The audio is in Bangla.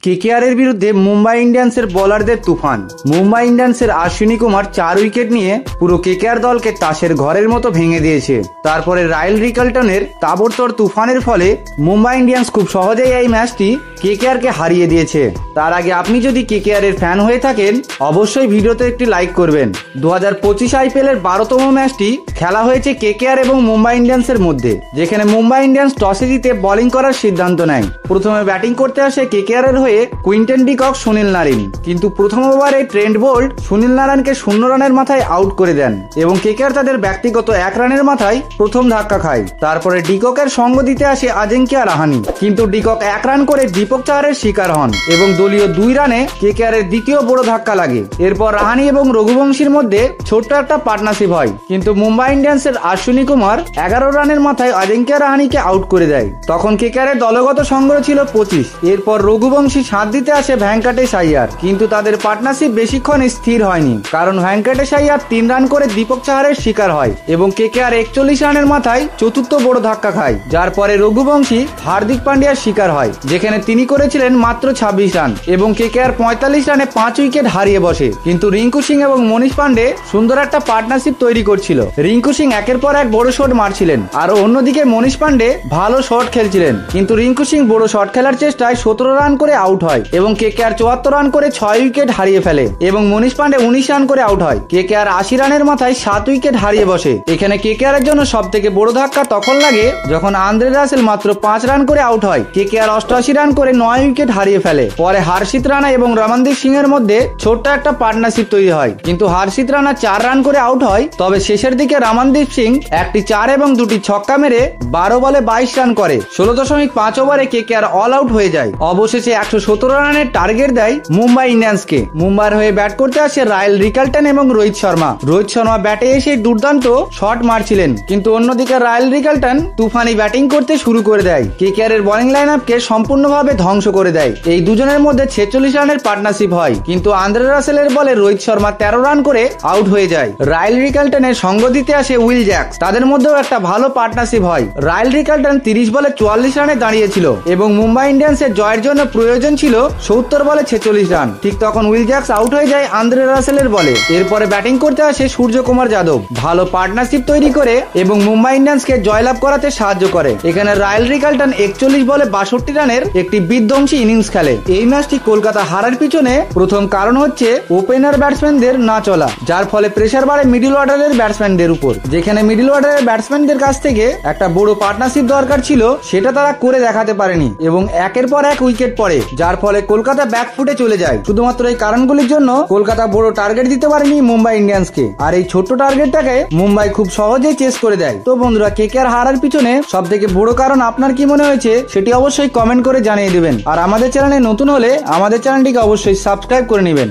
কেকেআরের বিরুদ্ধে মুম্বাই ইন্ডিয়ান্সের বোলারদের তুফান। মুম্বাই ইন্ডিয়ান্সের অশ্বিনী কুমার 4 উইকেট নিয়ে পুরো কেকেআর দলকে তাসের ঘরের মতো ভেঙে দিয়েছে। তারপরে রাইল রিকালটনের তাবড়তোড় তুফানের ফলে মুম্বাই ইন্ডিয়ান্স খুব সহজেই এই ম্যাচটি কেকেআরকে হারিয়ে দিয়েছে। তার আগে আপনি যদি কেকেআরের ফ্যান হয়ে থাকেন অবশ্যই ভিডিওতে একটি লাইক করবেন। 2025 আইপিএলের 12তম ম্যাচটি খেলা হয়েছে কেকেআর এবং মুম্বাই ইন্ডিয়ান্সের মধ্যে, যেখানে মুম্বাই ইন্ডিয়ান্স টসে জিতে বোলিং করার সিদ্ধান্ত নেয়। প্রথমে ব্যাটিং করতে আসে কেকেআরের হয়ে কুইন্টন ডিকক সুনীল নারিন, কিন্তু প্রথম ওভারে ট্রেন্ট বোল্ট সুনীল নারায়ণকে 0 রানের মাথায় আউট করে দেন এবং কেকেআর তাদের ব্যক্তিগত 1 রানের মাথায় প্রথম ধাক্কা খায়। তারপরে ডিককের সঙ্গ দিতে আসে আজিঙ্কিয়া রাহানে, কিন্তু ডিকক 1 রান করে দীপক চাহারের শিকার হন এবং দলীয় 2 রানে কেকেআরের দ্বিতীয় বড় ধাক্কা লাগে। এরপর রাহানে এবং রঘুবংশীর মধ্যে ছোট্ট একটা পার্টনারশিপ হয়, কিন্তু মুম্বাই ইন্ডিয়ান্সের অশ্বিনী কুমার 11 রানের মাথায় আজিঙ্কিয়া রাহানেকে আউট করে দেয়। তখন কেকেআরের দলগত সংগ্রহ ছিল 25। এরপর রঘুবংশী সাথ দিতে আসে ভেঙ্কটেশ আইয়ার, কিন্তু তাদের পার্টনারশিপ বেশিক্ষণ স্থির হয়নি, কারণ ভেঙ্কটেশ আইয়ার 3 রান করে দীপক চাহারের শিকার হয় এবং কেকেআর 41 রানের মাথায় চতুর্থ বড় ধাক্কা খায়, যার পরে রঘুবংশী হার্দিক পান্ডিয়ার শিকার হয়, যেখানে তিনি করেছিলেন মাত্র 26 রান এবং কেকেআর 45 রানে 5 উইকেট হারিয়ে বসে। কিন্তু রিঙ্কু সিং এবং মনীষ পান্ডে সুন্দর একটা পার্টনারশিপ তৈরি করছিল। রিঙ্কু সিং একের পর এক বড় শট মারছিলেন আর অন্যদিকে মনীষ পান্ডে ভালো শট খেলছিলেন, কিন্তু রিঙ্কু সিং বড় শট খেলার চেষ্টায় 17 রান করে আউট হয় এবং কেকেআর 74 রান করে 6 উইকেট হারিয়ে ফেলে এবং মনীষ পান্ডে 19 রান করে আউট হয়। কেকেআর 80 রানের মাথায় 7 উইকেট হারিয়ে বসে। এখানে কেকেআর এর জন্য সব থেকে বড় ধাক্কা তখন লাগে যখন আন্দ্রে রাসেল মাত্র 5 রান করে আউট হয়। কেকেআর 88 রান করে 9 উইকেট হারিয়ে ফেলে। পরে হর্ষিত রানা এবং রমনদীপ সিং এর মধ্যে ছোট্ট একটা পার্টনারশিপ তৈরি হয়, কিন্তু হর্ষিত রানা 4 রান করে আউট হয়। তবে শেষের দিকে রমনদীপ সিং একটি 4 এবং 2টি ছক্কা মেরে 12 বলে 22 রান করে 16.5 ওভারে কেকেআর অল আউট হয়ে যায়। অবশেষে 117 রানের টার্গেট দেয় মুম্বাই ইন্ডিয়ান্সকে। মুম্বাইয়ের হয়ে ব্যাট করতে আসে রাইল রিকালটন এবং রোহিত শর্মা। রোহিত শর্মা ব্যাটে এসে দুর্দান্ত শট মারছিলেন, কিন্তু অন্যদিকে রাইল রিকালটন তুফানি ব্যাটিং করতে শুরু করে দেয়। কেকেআর এর বোলিং লাইন আপকে সম্পূর্ণভাবে ধ্বংস করে দেয়। এই দুজনের মধ্যে 46 রানের পার্টনারশিপ হয়, কিন্তু আন্দ্রে রাসেলের বলে রোহিত শর্মা 13 রান করে আউট হয়ে যায়। রাইল রিকালটনের সঙ্গ দিতে আসে উইল জ্যাক্স, তাদের মধ্যেও একটা ভালো পার্টনারশিপ হয়। রাইল রিকালটন 30 বলে 44 রানে দাঁড়িয়েছিল এবং মুম্বাই ইন্ডিয়ান্সের জয়ের জন্য প্রয়োজন ছিল 70 বলে 46 রান। ঠিক তখন উইল জ্যাক্স আউট হয়ে যায় আন্দ্রে রাসেলের বলে। এরপরে ব্যাটিং করতে আসে সূর্যকুমার যাদব, ভালো পার্টনারশিপ তৈরি করে এবং মুম্বাই ইন্ডিয়ান্সকে জয়লাভ করাতে সাহায্য করে। এখানে রাইল রিকালটন 41 বলে 62 রানের একটি বিধ্বংসী ইনিংস খেলে। এই ম্যাচটি কলকাতা হারার পিছনে প্রথম কারণ হচ্ছে ওপেনার ব্যাটসম্যানদের না চলা, যার ফলে প্রেসার বাড়ে মিডল অর্ডারের ব্যাটসম্যানদের উপর। যেখানে মিডল অর্ডারের ব্যাটসম্যানদের কাছ থেকে একটা বড় পার্টনারশিপ দরকার ছিল, সেটা তারা করে দেখাতে পারেনি এবং একের পর এক উইকেট পড়ে, যার ফলে কলকাতা ব্যাকফুটে চলে যায়। শুধুমাত্র এই কারণগুলির জন্য কলকাতা বড় টার্গেট দিতে পারেনি মুম্বাই ইন্ডিয়ান্সকে, আর এই ছোট্ট টার্গেটটাকে মুম্বাই খুব সহজেই চেস করে দেয়। তো বন্ধুরা, কেকেআর হারার পিছনে সব থেকে বড় কারণ আপনার কি মনে হয়েছে সেটি অবশ্যই কমেন্ট করে জানিয়ে দেবেন। আর আমাদের চ্যানেলে নতুন হলে আমাদের চ্যানেলটিকে অবশ্যই সাবস্ক্রাইব করে নেবেন।